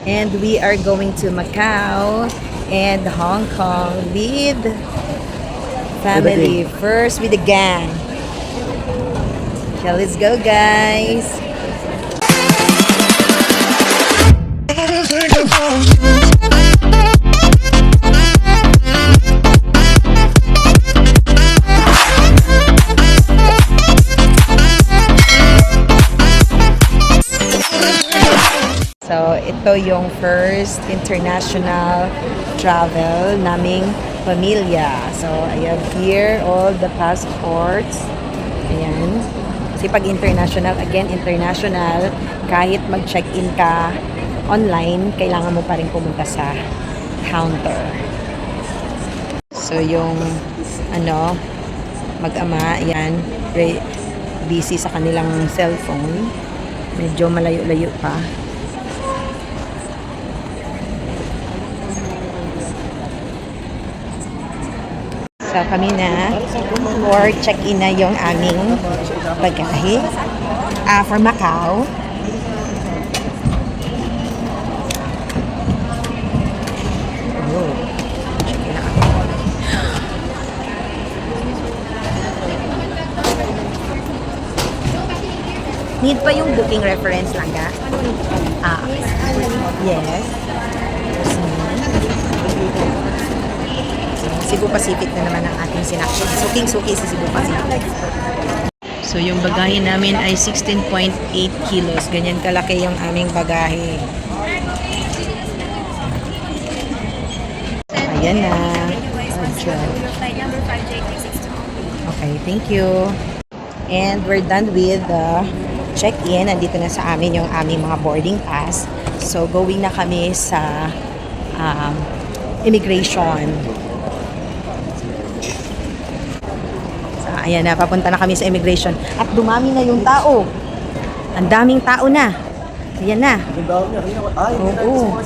And we are going to Macau and Hong Kong with family. First with the gang. Okay, let's go, guys. So, ito yung first international travel naming pamilya. So, ayan here, all the passports. Ayan. Kasi pag international, again, international, kahit mag-check-in ka online, kailangan mo pa rin pumunta sa counter. So, yung, mag-ama, ayan, busy sa kanilang cellphone. Medyo malayo-layo pa. So, kami na for check-in na yung aming bagahe for Macau. Oh, check-in na kami. Need pa yung booking reference lang ka? Yes. Cebu Pacific na naman ang ating sinakyan. Suking-suki sa Cebu Pacific. So, yung bagahe namin ay 16.8 kilos. Ganyan kalaki yung aming bagahe. Ayan na. Okay, thank you. And we're done with the check-in. Nandito na sa amin yung aming mga boarding pass. So, going na kami sa immigration. Ayan na, papunta na kami sa immigration. At dumami na yung tao. Ang daming tao na. Ayan na. Oo.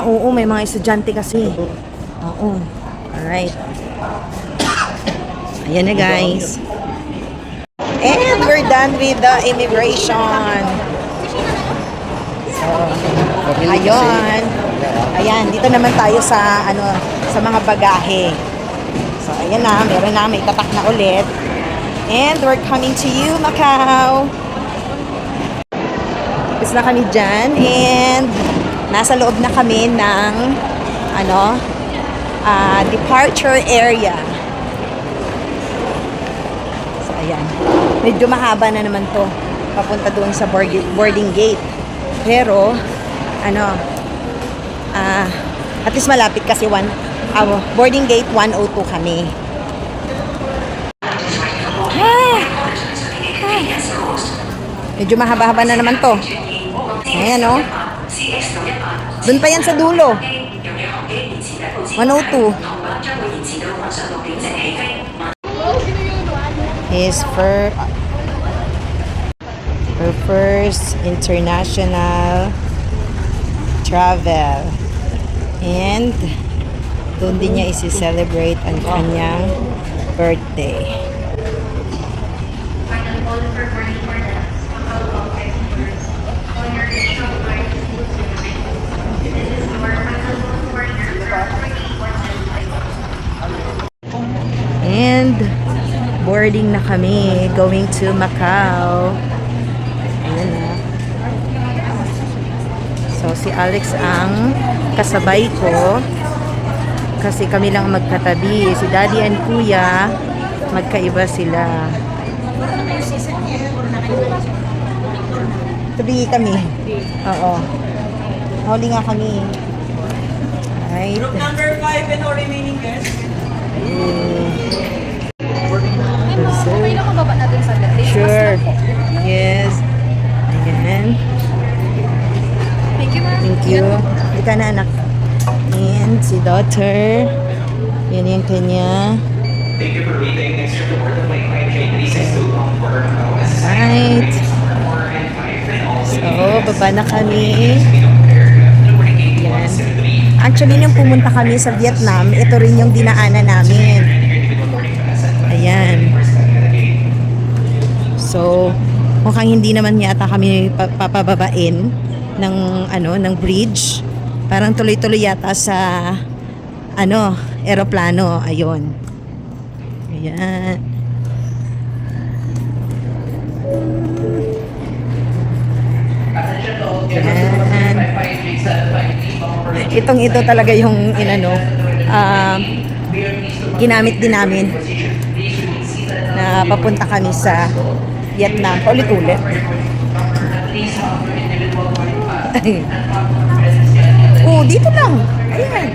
Oo, may mga estudyante kasi. Oo. Alright. Ayan na, guys. And we're done with the immigration. So, ayun. Ayan, dito naman tayo sa, sa mga bagahe. So, ayan na, meron na, may tatak na ulit. And we're coming to you, Macau. Tapos na kami dyan. And nasa loob na kami ng, departure area. So, ayan. Medyo mahaba na naman to. Papunta doon sa boarding gate. Pero, at least malapit kasi boarding gate 102 kami. Medyo mahaba-haba na naman to. Ayan, oh. Doon pa yan sa dulo. 102. His her first international travel. And doon din niya isi-celebrate ang kanyang birthday. And boarding na kami, going to Macau. Ayan na. So, si Alex ang kasabay ko. Kasi kami lang magkatabi. Si Daddy and Kuya, magkaiba sila. Tabi kami. Oo. Huli nga kami. Right. Group number 5 and all remaining guests. Okay lang mababa natin sa dati. Sure. Yes. Ayan. Thank you, ma'am. Thank you. Hindi ka na, anak. And si daughter. Yan yung kanya. Thank you for waiting. Next to board of flight 5K362 for Right. So, baba na kami. Yan. Actually, nung pumunta kami sa Vietnam, ito rin yung dinaanan namin. Ayan. So, mukhang hindi naman yata kami papababain. ng bridge. Parang tuloy-tuloy yata sa eroplano. Ayun. Ayan. Ayan. Ito talaga yung ginamit din namin na papunta kami sa Vietnam. Paulit-ulit. Oh, dito lang. Ayan.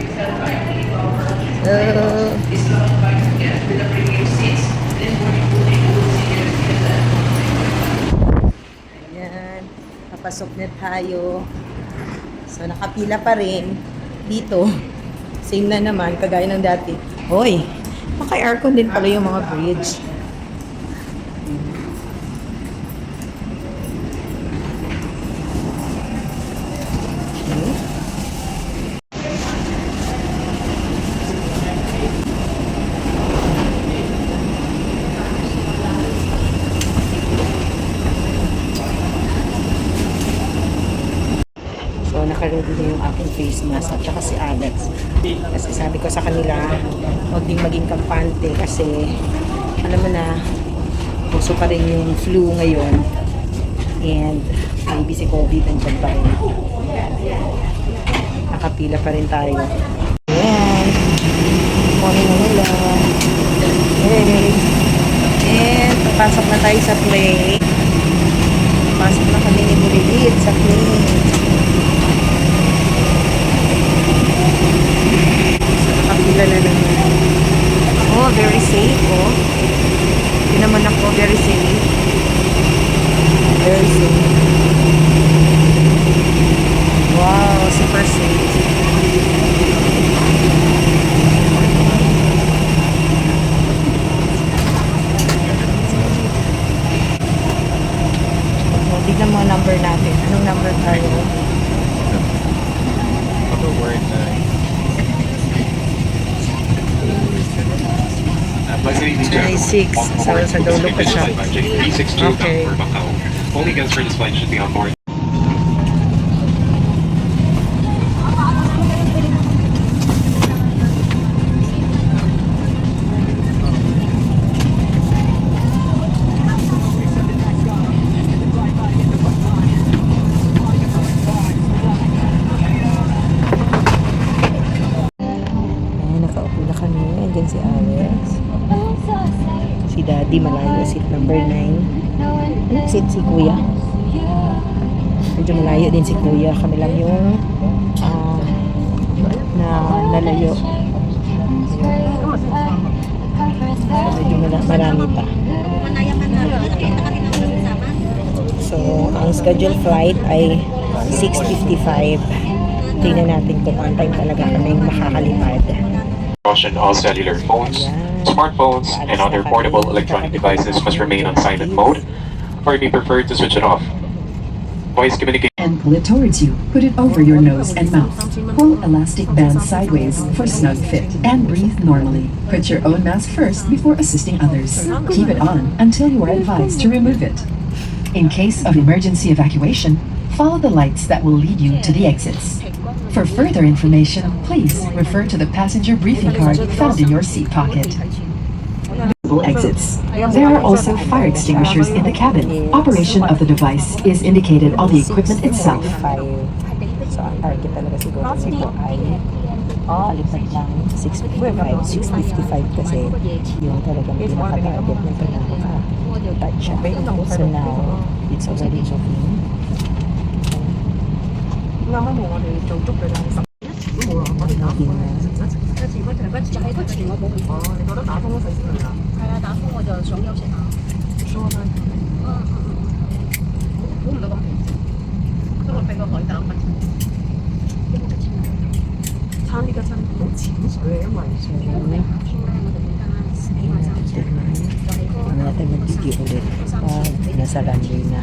Ayan. Papasok na tayo. So, nakapila pa rin dito. Same na naman, kagaya ng dati. Hoy, maka-aircon din pala yung mga bridge. So, naka-ready na yung aking face mask at saka si Alex. Kasi sabi ko sa kanila, huwag din maging kampante kasi alam mo na, puso pa rin yung flu ngayon. And maybe si COVID nandiyan pa rin. Nakapila pa rin tayo. Ayan. Morning na nila. Hey. And papasok na tayo sa play. Pasok na kami ni Lilith sa play. Nakapila na naman. Oh, very safe, oh. Hindi naman ako, very safe. Very safe. Wow, super safe. So, tignan mo ang number natin. Anong number tayo? Other word, ladies and gentlemen, 96. on board Sa dulo pa siya. Pacific 362 Okay. bound for Macau. Only guests for this flight should be on board. Ay, nakaupo na kami. Andyan si Alex. Si Daddy, malayo. Seat number 9. Ano seat si Kuya? Medyo malayo din si Kuya. Kami lang yung nalayo. So, medyo marami pa. So, ang scheduled flight ay 6:55. Tingnan natin kung on time talaga kaming makakalipad. Caution: all cellular phones, smartphones, and other portable electronic devices must remain on silent mode, or it be preferred to switch it off. Voice communication. And pull it towards you. Put it over your nose and mouth. Pull elastic band sideways for snug fit and breathe normally. Put your own mask first before assisting others. Keep it on until you are advised to remove it. In case of emergency evacuation, follow the lights that will lead you to the exits. For further information, please refer to the passenger briefing card found in your seat pocket. Exits. There are also fire extinguishers in the cabin. Operation of the device is indicated on the equipment itself. 5. So, ang target talaga siguro nito ay lipad lang 6:55 kasi yung talagang pinaka-target nito na nakatouch siya. So now, it's already joking. Natin mag-video ulit pag nasa runway na.